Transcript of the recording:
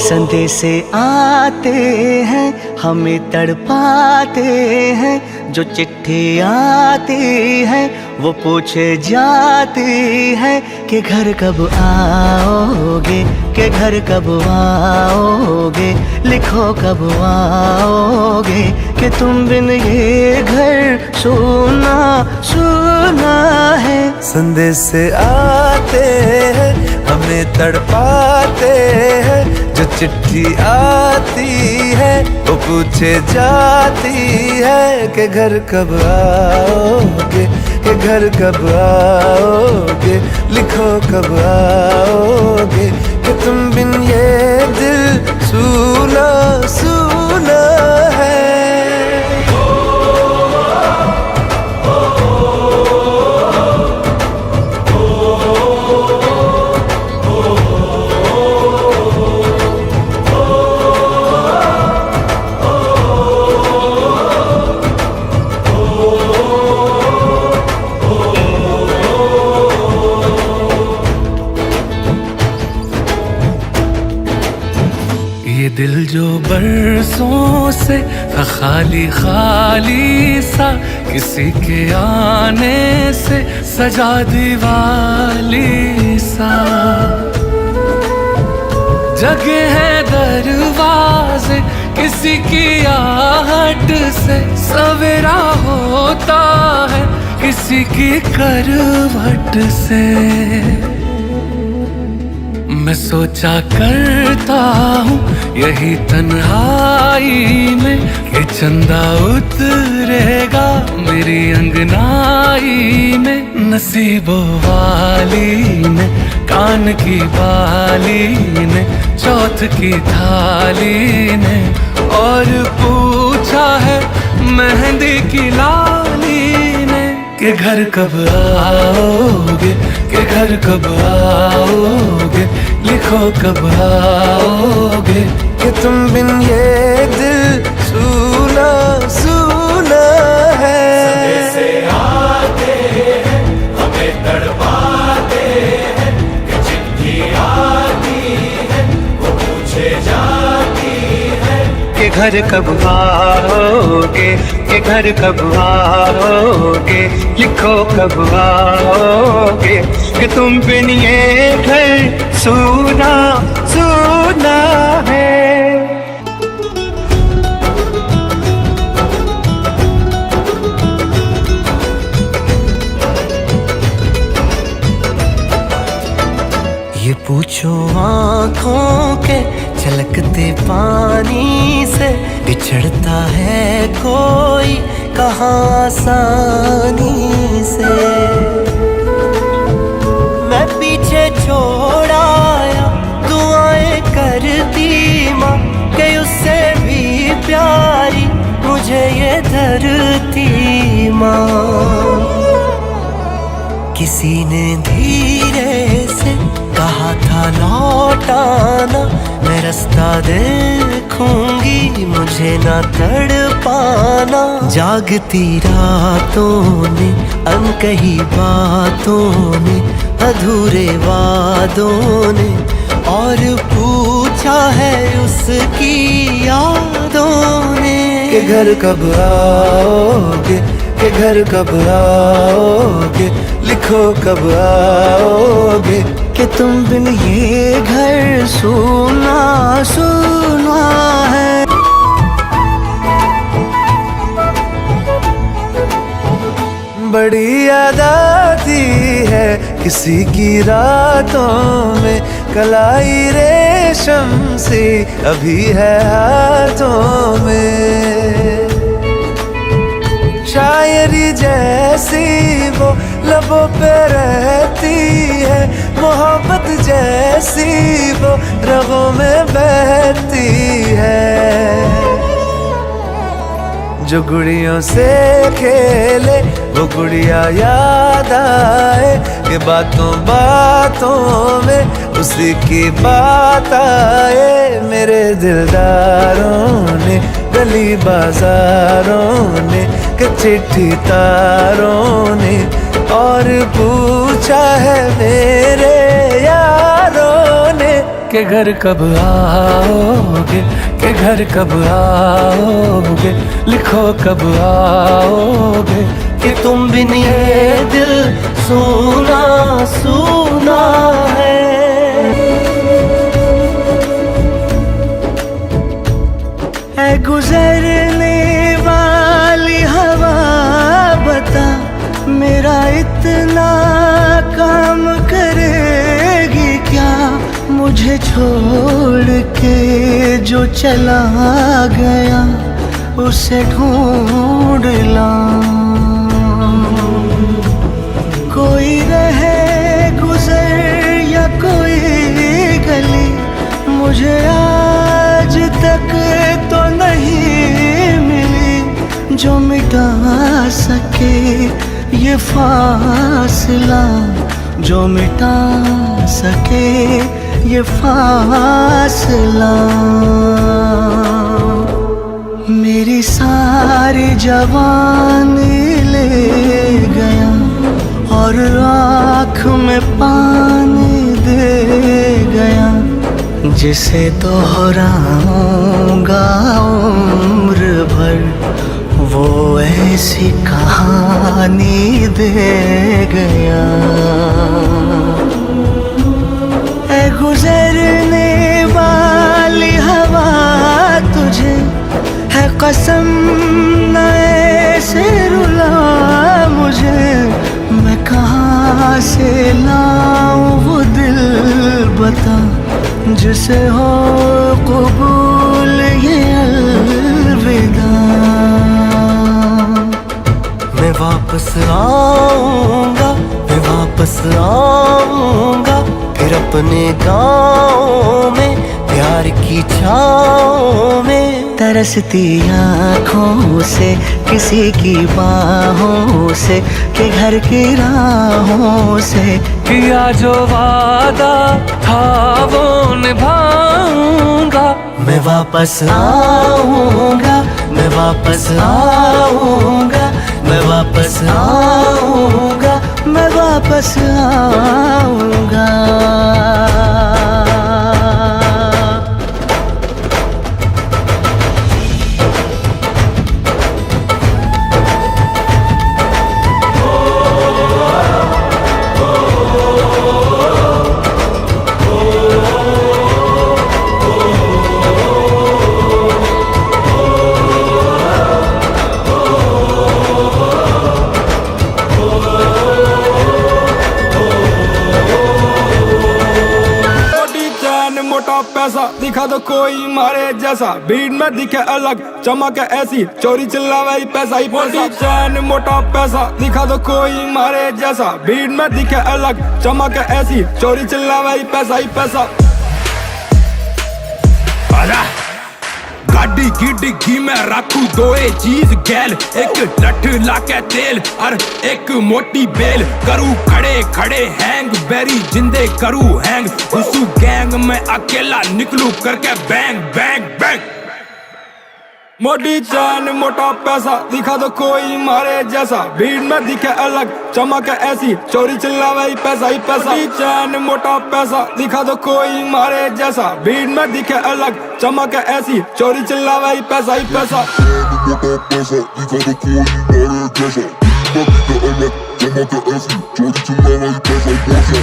संदेशे आते हैं हमें तड़पाते हैं, जो चिट्ठी आती है वो पूछे जाती है कि घर कब आओगे, कि घर कब आओगे, लिखो कब आओगे, कि तुम बिन ये घर सुना सुना है। संदेशे आते हैं हमें तड़पाते हैं, जो चिट्ठी आती है वो पूछे जाती है कि घर कब आओगे, कि घर कब आओगे, लिखो कब आओगे, कि तुम बिन ये दिल सूना सूना है। ये दिल जो बरसों से था खाली खाली सा, किसी के आने से सजा दीवाली सा, जगे हैं दरवाजे किसी की आहट से, सवेरा होता है किसी की करवट से। मैं सोचा करता हूँ यही तन्हाई में कि चंदा उतरेगा मेरी अंगनाई में। नसीबों वाली ने कान की बाली ने चौथ की थाली ने और पूछा है मेहंदी की लाली ने कि घर कब आओगे, कि घर कब आओगे, लिखो कब आओगे, कि तुम बिन ये दिल सूना सूना है। संदेशे आते हैं हमें तड़पाते हैं, कि चिट्ठी आती है वो पूछे जाती है कि घर कब आओगे, कि घर कब आओगे, लिखो कब आओगे, कि तुम बिन ये घर सुना सुना है। ये पूछो आँखों के छलकते पानी से, बिछड़ता है कोई कहाँ आसानी से। मैं पीछे छोड़ आया दुआएं करती माँ, कि उससे भी प्यारी मुझे ये धरती माँ। किसी ने धीरे से कहा था लौटाना, मैं रास्ता देखूंगी मुझे ना तड़पाना। जागती रातों ने अनकही बातों ने अधूरे वादों ने और पूछा है उसकी यादों ने कि घर कब आओगे, कि घर कब आओगे, लिखो कब आओगे, कि तुम बिन ये घर सुना सुना है। बड़ी याद आती है किसी की रातों में, कलाई रेशम सी अभी है हाथों में। शायरी जैसी वो लबों पे रहती है, मोहब्बत जैसी वो रगों में बहती है। जो गुड़ियों से खेले वो गुड़िया याद आए, कि बातों बातों में उसी की बात आए। मेरे दिलदारों ने गली बाजारों ने, कि चिट्ठी तारों ने और पूछा है मेरे यारों ने कि घर कब आओगे, कि घर कब आओगे, लिखो कब आओगे कि तुम बिन ये दिल सूना सूना है। ऐ गुजरने वाली हवा बता, मेरा इतना काम करेगी क्या? मुझे छोड़ के जो चला गया उसे ढूंढ लाऊं। कोई रहे गुजर या कोई गली, मुझे आज तक तो नहीं मिली जो मिटा सके ये फासला, जो मिटा सके ये फासला। मेरी सारी जवानी ले गया और आँख में पानी दे गया, जिसे दोहराऊंगा उम्र भर वो ऐसी कहानी दे गया। ऐ गुजरने वाली हवा तुझे है कसम न ऐसे रुला मुझे, मैं कहाँ से लाऊं वो दिल बता, जिसे हो कबूल ये अलविदा। मैं वापस आऊंगा, मैं वापस आऊंगा, फिर अपने गाँव में प्यार की छाँव में, तरसती आँखों से किसी की बाहों से, कि घर की राहों से किया जो वादा था वो निभाऊंगा। मैं वापस आऊंगा, मैं वापस आऊंगा, मैं वापस आऊंगा, मैं वापस आऊंगा। मोटा पैसा दिखा दो कोई मारे जैसा, भीड़ में दिखे अलग चमक ऐसी, चोरी चिल्लावे पैसा ही पैसा। चैन मोटा पैसा दिखा दो कोई मारे जैसा, भीड़ में दिखे अलग चमक ऐसी, चोरी चिल्लावे पैसा ही पैसा। गाड़ी की डिग्गी में रखू दोए चीज गैल, एक लठ लाके तेल और एक मोटी बेल, करूँ खड़े खड़े हैंग बेरी जिंदे करूँ हैंग, घुसू गैंग में अकेला निकलू करके बैंग बैंग बैंग। मोटी चैन मोटा पैसा दिखा दो कोई मारे जैसा, भीड़ में दिखे अलग चमक ऐसी, चोरी चिल्लावे पैसा ही पैसा। मोटी चैन मोटा पैसा दिखा दो कोई मारे जैसा, भीड़ में दिखे अलग चमक ऐसी, चोरी चिल्लावे पैसा ही पैसा। मोटा पैसा दिखा दो कोई मारे जैसा, भीड़ में दिखे अलग चमक ऐसी, चोरी चिल्लावे पैसा ही पैसा।